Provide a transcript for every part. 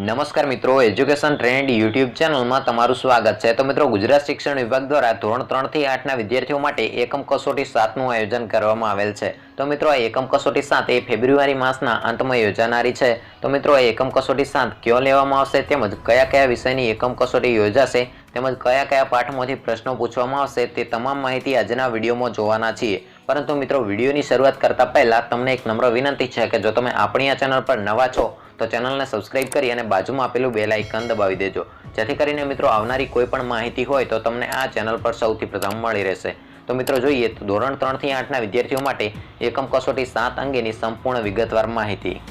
નમસ્કાર મિત્રો, education trend YouTube ચેનલમાં તમારું સ્વાગત છે। તો મિત્રો, ગુજરાત શિક્ષણ વિભાગ દ્વારા ધોરણ 3 થી 8ના વિદ્યાર્થીઓ માટે એકમ કસોટી 7નું આયોજન કરવામાં આવેલ છે। તો મિત્રો, આ એકમ કસોટી 7 એ ફેબ્રુઆરી માસના અંતમાં યોજાનારી છે। તો મિત્રો, આ એકમ કસોટી 7 ક્યાં લેવામાં આવશે તેમજ કયા કયા વિષયની એકમ કસોટી યોજાશે તેમજ કયા કયા પાઠમાંથી પ્રશ્નો પૂછવામાં આવશે તે તમામ માહિતી આજના વિડીયોમાં જોવાના છીએ। પરંતુ મિત્રો, વિડીયોની શરૂઆત કરતા પહેલા તમને એક નમ્ર વિનંતી છે કે જો તમે આપણી આ ચેનલ પર નવા છો તો ચેનલને સબસ્ક્રાઇબ કરી અને બાજુમાં આપેલું બેલ આઇકન દબાવી દેજો, જેથી કરીને મિત્રો આવનારી કોઈ પણ માહિતી હોય તો તમને આ ચેનલ પર સૌથી પ્રથમ મળી રહેશે। તો મિત્રો, જોઈએ તો ધોરણ 3 થી 8ના વિદ્યાર્થીઓ માટે એકમ કસોટી 7 અંગેની સંપૂર્ણ વિગતવાર માહિતી।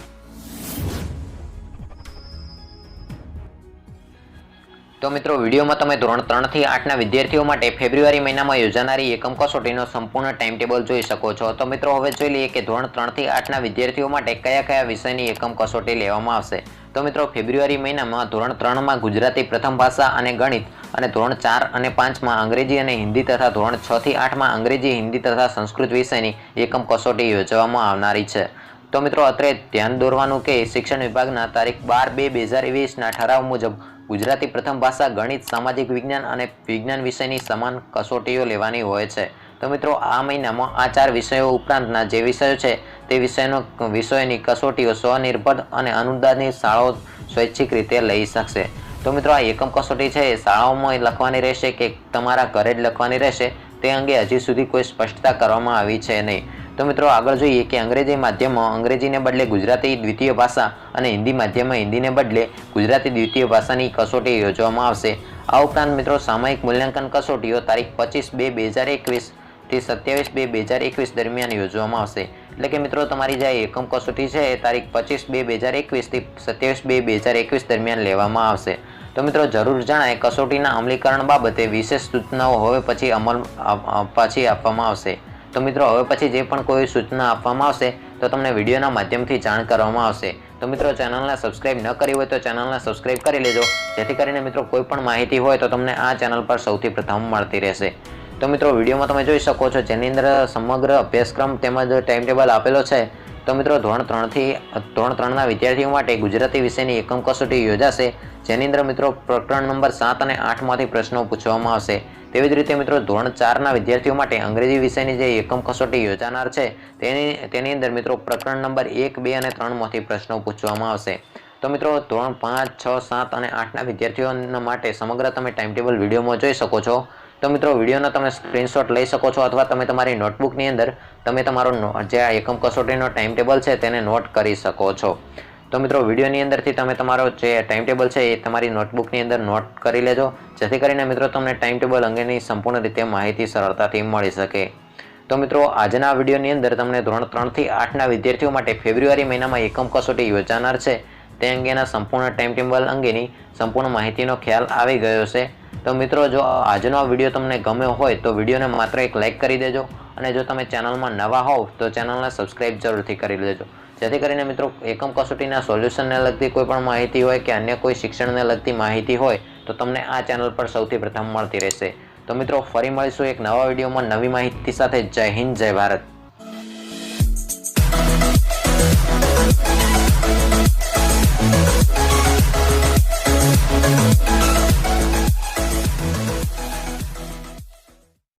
તો મિત્રો, વિડીયોમાં તમે ધોરણ 3 થી 8ના વિદ્યાર્થીઓ માટે ફેબ્રુઆરી મહિનામાં યોજાનારી એકમ કસોટીનો સંપૂર્ણ ટાઈમ ટેબલ જોઈ શકો છો। તો મિત્રો, હવે જોઈ લઈએ કે ધોરણ 3 થી 8ના વિદ્યાર્થીઓ માટે કયા કયા વિષયની એકમ કસોટી લેવામાં આવશે। તો મિત્રો, ફેબ્રુઆરી મહિનામાં ધોરણ 3માં ગુજરાતી પ્રથમ ભાષા અને ગણિત અને ધોરણ 4 અને 5માં અંગ્રેજી અને હિન્દી તથા ધોરણ 6 થી 8માં અંગ્રેજી, હિન્દી તથા સંસ્કૃત વિષયની એકમ કસોટી યોજવામાં આવનારી છે। તો મિત્રો, અત્રે ધ્યાન દોરવાનું કે શિક્ષણ વિભાગના તારીખ 12/2/2020ના ઠરાવ મુજબ ગુજરાતી પ્રથમ ભાષા, ગણિત, સામાજિક વિજ્ઞાન અને વિજ્ઞાન વિષયની સમાન કસોટીઓ લેવાની હોય છે। તો મિત્રો, આ મહિનામાં આ 4 વિષયો ઉપરાંતના જે વિષયો છે તે વિષયોની કસોટીઓ સ્વનિર્ભર અને અનુદાનિત શાળાઓ સ્વૈચ્છિક રીતે લઈ શકશે। તો મિત્રો, આ એકમ કસોટી છે એ શાળાઓમાં લખવાની રહેશે કે તમારા ઘરે જ લખવાની રહેશે તે અંગે હજી સુધી કોઈ સ્પષ્ટતા કરવામાં આવી છે નહીં। તો મિત્રો, આગળ જોઈએ કે અંગ્રેજી માધ્યમમાં અંગ્રેજીને બદલે ગુજરાતી દ્વિતીય ભાષા અને હિન્દી માધ્યમમાં હિન્દીને બદલે ગુજરાતી દ્વિતીય ભાષાની કસોટી યોજવામાં આવશે। આ ઉપરાંત મિત્રો, સામયિક મૂલ્યાંકન કસોટીઓ તારીખ 25/2/2021 થી 27/2/2021 દરમિયાન યોજવામાં આવશે। એટલે કે મિત્રો, તમારી જે એકમ કસોટી છે એ તારીખ 25/2/2021 થી 27/2/2021 દરમિયાન લેવામાં આવશે। તો મિત્રો, જરૂર જણાય કસોટીના અમલીકરણ બાબતે વિશેષ સૂચનાઓ હવે પછી આપવામાં આવશે। તો મિત્રો, હવે પછી જે પણ કોઈ સૂચના આપવામાં આવશે તો તમને વિડીયોના માધ્યમથી જાણ કરવામાં આવશે। તો મિત્રો, ચેનલને સબસ્ક્રાઇબ ન કરી હોય તો ચેનલને સબસ્ક્રાઇબ કરી લેજો, જેથી કરીને મિત્રો કોઈ પણ માહિતી હોય તો તમને આ ચેનલ પર સૌથી પ્રથમ મળતી રહેશે। તો મિત્રો, વિડીયોમાં તમે જોઈ શકો છો જેની અંદર સમગ્ર અભ્યાસક્રમ તેમજ ટાઈમ ટેબલ આપેલો છે। તો મિત્રો, ધોરણ 3ના વિદ્યાર્થીઓ માટે ગુજરાતી વિષયની એકમ કસોટી યોજાશે, જેની અંદર મિત્રો પ્રકરણ નંબર 7 અને 8માંથી પ્રશ્નો પૂછવામાં આવશે। તેવી જ રીતે મિત્રો, ધોરણ 4ના વિદ્યાર્થીઓ માટે અંગ્રેજી વિષયની જે એકમ કસોટી યોજાનાર છે તેની અંદર મિત્રો પ્રકરણ નંબર 1, 2 અને 3માંથી પ્રશ્નો પૂછવામાં આવશે। તો મિત્રો, ધોરણ 5, 6, 7 અને 8ના વિદ્યાર્થીઓ માટે સમગ્ર તમે ટાઈમ ટેબલ વિડીયોમાં જોઈ શકો છો। તો મિત્રો, વિડીયોનો તમે સ્ક્રીનશોટ લઈ શકો છો અથવા તમે તમારી નોટબુકની અંદર તમે તમારો જે આ એકમ કસોટીનો ટાઈમ ટેબલ છે તેને નોટ કરી શકો છો। તો મિત્રો, વિડીયોની અંદરથી તમે તમારો જે ટાઈમ ટેબલ છે એ તમારી નોટબુકની અંદર નોટ કરી લેજો, જેથી કરીને મિત્રો તમને ટાઈમ ટેબલ અંગેની સંપૂર્ણ રીતે માહિતી સરળતાથી મળી શકે। તો મિત્રો, આજના વિડીયોની અંદર તમને ધોરણ 3 થી 8ના વિદ્યાર્થીઓ માટે ફેબ્રુઆરી મહિનામાં એકમ કસોટી યોજાનાર છે તે અંગેના સંપૂર્ણ ટાઈમ ટેબલ અંગેની સંપૂર્ણ માહિતીનો ખ્યાલ આવી ગયો છે। તો મિત્રો, જો આજનો વિડીયો તમને ગમ્યો હોય તો વિડીયોને માત્ર એક લાઇક કરી દેજો, અને જો તમે ચેનલમાં નવા હોવ તો ચેનલને સબસ્ક્રાઇબ જરૂરથી કરી લેજો, જેથી કરીને મિત્રો એકમ કસોટીના સોલ્યુશનને લગતી કોઈ પણ માહિતી હોય કે અન્ય કોઈ શિક્ષણને લગતી માહિતી હોય તો તમને આ ચેનલ પર સૌથી પ્રથમ મળતી રહેશે। તો મિત્રો, ફરી મળીશું એક નવા વિડીયોમાં નવી માહિતી સાથે। જય હિન્દ, જય ભારત।